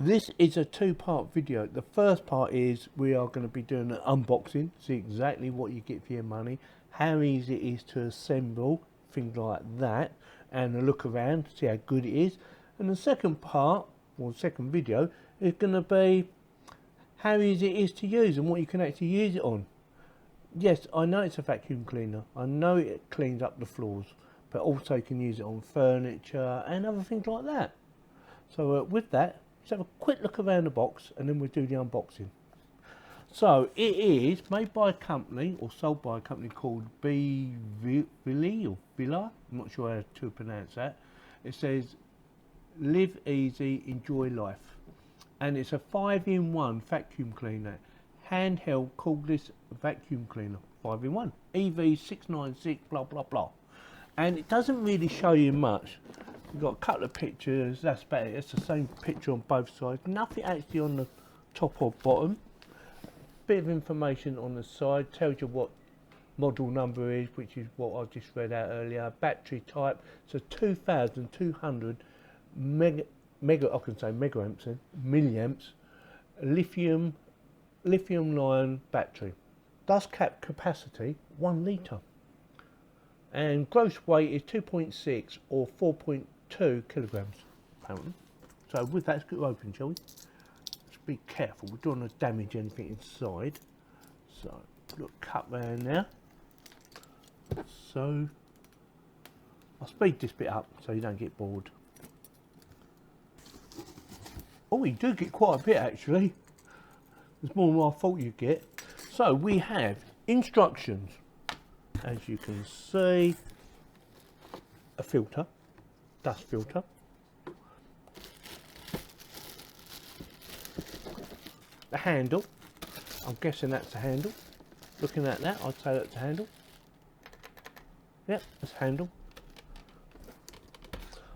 This is a two-part video. The first part is we are going to be doing an unboxing, see exactly what you get for your money, how easy it is to assemble, things like that, and a look around, see how good it is. And the second part, or second video, is going to be how easy it is to use and what you can actually use it on. Yes, I know it's a vacuum cleaner. I know it cleans up the floors, but also you can use it on furniture and other things like that. So with that, let's have a quick look around the box and then we'll do the unboxing. So it is made by a company, or sold by a company called BVILY or BVILY. I'm not sure how to pronounce that. It says live easy, enjoy life. And it's a 5-in-1 vacuum cleaner. Handheld cordless vacuum cleaner. 5-in-1. EV696 blah blah blah. And it doesn't really show you much. We've got a couple of pictures, that's about it. It's the same picture on both sides. Nothing actually on the top or bottom. Bit of information on the side, tells you what model number is, which is what I just read out earlier. Battery type, so 2,200 milliamps, lithium ion battery. Dust cap capacity 1 litre. And gross weight is 2.6 or 4.2 kilograms apparently. So with that, let's get it open, shall we? Let's be careful, we don't want to damage anything inside. So look, cut round now. So I'll speed this bit up so you don't get bored. Oh, you do get quite a bit actually. There's more than I thought you'd get. So we have instructions. As you can see, a filter, dust filter, the handle, I'm guessing that's the handle, looking at that I'd say that's the handle, yep, that's the handle.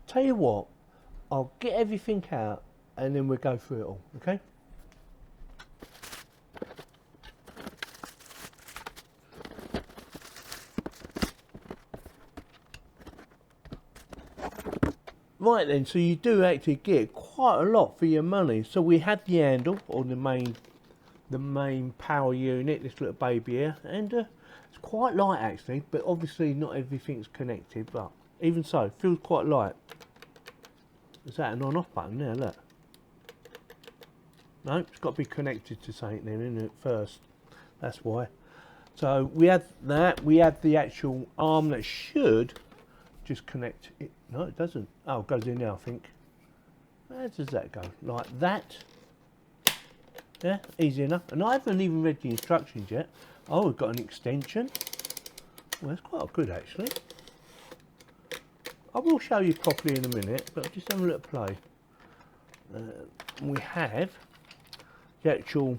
Tell you what, I'll get everything out and then we'll go through it all, okay? Right then, so you do actually get quite a lot for your money. So we have the handle, or the main power unit, this little baby here, and it's quite light actually, but obviously not everything's connected, but even so, it feels quite light. Is that an on-off button there, look? No, it's got to be connected to something there, isn't it, first? That's why. So we have that, we have the actual arm that should just connect it. No, it doesn't. Oh, it goes in now, I think. Where does that go? Like that. Yeah, easy enough. And I haven't even read the instructions yet. Oh, we've got an extension. Well, that's quite good actually. I will show you properly in a minute, but I'll just have a little play. We have the actual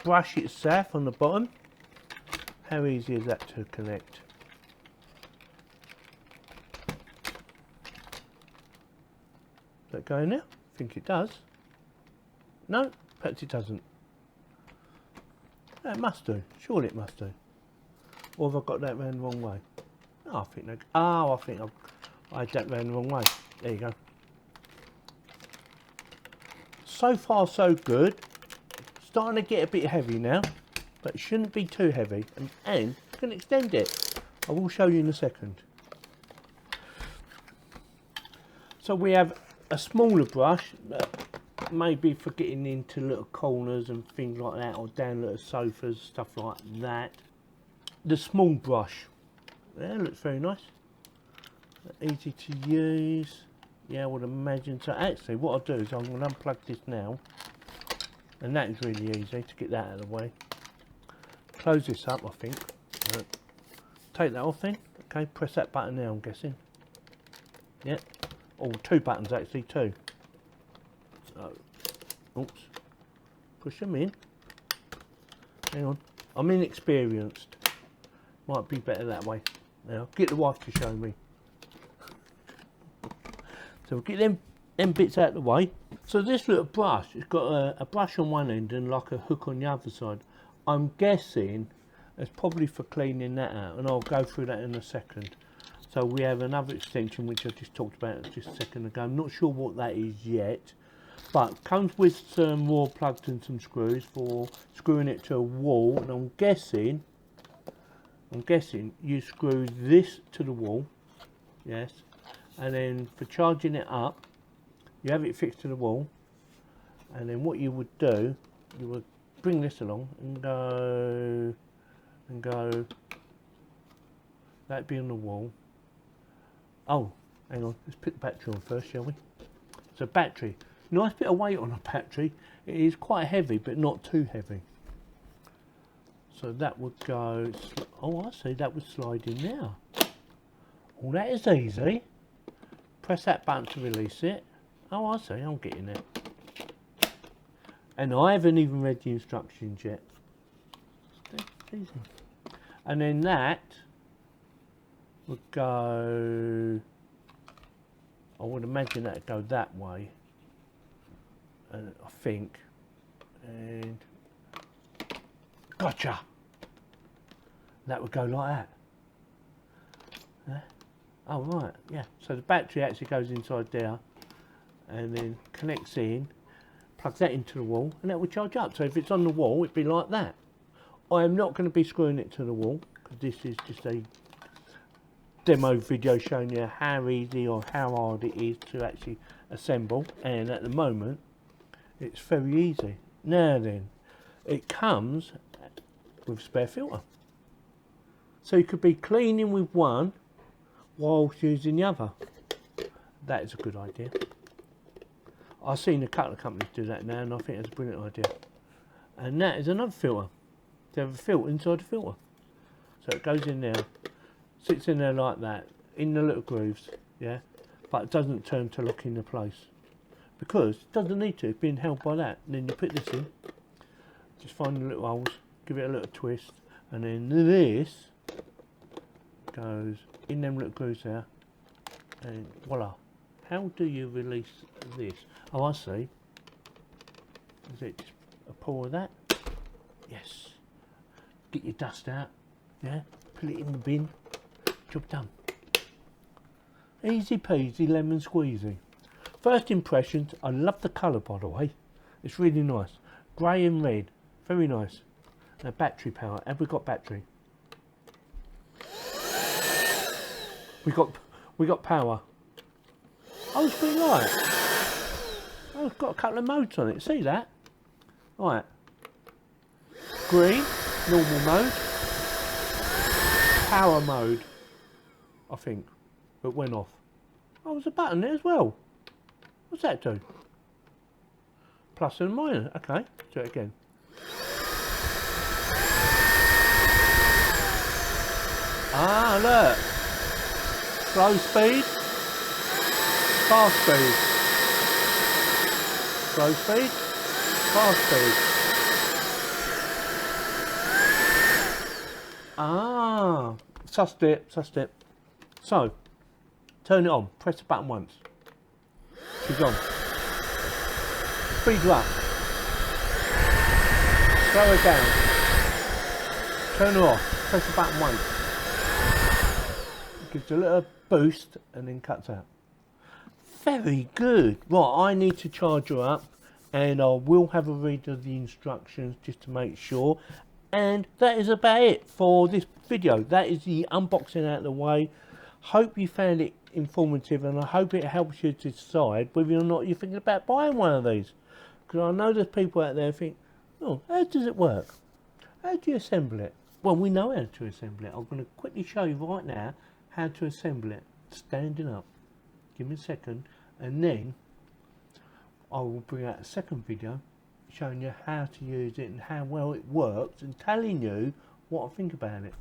brush itself on the bottom. How easy is that to connect? That go in there? I think it does. No, perhaps it doesn't. It must do. Surely it must do. Or have I got that round the wrong way? Oh, I think I had that round the wrong way. There you go. So far so good. Starting to get a bit heavy now, but it shouldn't be too heavy. And you can extend it. I will show you in a second. So we have a smaller brush, maybe for getting into little corners and things like that, or down little sofas, stuff like that. The small brush, yeah, looks very nice, easy to use. Yeah, I would imagine. So actually what I'll do is I'm going to unplug this now, and that is really easy to get that out of the way. Close this up, I think. Take that off then. Okay, press that button now, I'm guessing. Yeah. Oh, 2 buttons actually, 2. So, oops, push them in. Hang on, I'm inexperienced. Might be better that way. Now, get the wife to show me. So we'll get them bits out of the way. So this little brush, it's got a brush on one end and like a hook on the other side. I'm guessing it's probably for cleaning that out, and I'll go through that in a second. So we have another extension which I just talked about just a second ago. I'm not sure what that is yet. but comes with some raw plugs and some screws for screwing it to a wall. And I'm guessing you screw this to the wall, yes, and then for charging it up, you have it fixed to the wall, and then what you would do, you would bring this along and go, that'd be on the wall. Oh, hang on, let's put the battery on first, shall we? So battery, nice bit of weight on a battery. It is quite heavy, but not too heavy. So that would go, oh I see, that would slide in there. Oh, that is easy. Press that button to release it. Oh, I see, I'm getting it. And I haven't even read the instructions yet. It's easy. And then that would go, I would imagine that would go that way. And I think, and gotcha. That would go like that. Yeah. Oh right, yeah. So the battery actually goes inside there, and then connects in, plugs that into the wall, and that will charge up. So if it's on the wall, it'd be like that. I am not going to be screwing it to the wall, because this is just a demo video showing you how easy or how hard it is to actually assemble, and at the moment it's very easy. Now then, it comes with a spare filter, so you could be cleaning with one whilst using the other. That is a good idea. I've seen a couple of companies do that now, and I think it's a brilliant idea. And that is another filter. They have a filter inside the filter, so it goes in there, sits in there like that, in the little grooves, yeah, but it doesn't turn to lock into place, because it doesn't need to, it's being held by that. And then you put this in, just find the little holes, give it a little twist, and then this goes in them little grooves there, and voila. How do you release this? Oh, I see. Is it just a pour of that? Yes. Get your dust out, yeah, put it in the bin, job done. Easy peasy lemon squeezy. First impressions, I love the colour by the way, it's really nice. Grey and red, very nice. Now battery power, have we got battery? We got power. Oh, it's pretty light. Oh, it's got a couple of modes on it, see that? Right. Green, normal mode. Power mode, I think, but went off. Oh, there's a button there as well. What's that do? Plus and minus, okay, do it again. Ah, look. Slow speed, fast speed. Slow speed, fast speed. Ah, sussed it. So, turn it on, press the button once. She's on. Speed her up. Slow her down. Turn her off, press the button once. Gives a little boost and then cuts out. Very good. Right, I need to charge her up, and I will have a read of the instructions just to make sure. And that is about it for this video. That is the unboxing out of the way. Hope you found it informative, and I hope it helps you to decide whether or not you're thinking about buying one of these. Because I know there's people out there who think, oh, how does it work? How do you assemble it? Well, we know how to assemble it. I'm going to quickly show you right now how to assemble it standing up. Give me a second, and then I will bring out a second video showing you how to use it and how well it works, and telling you what I think about it.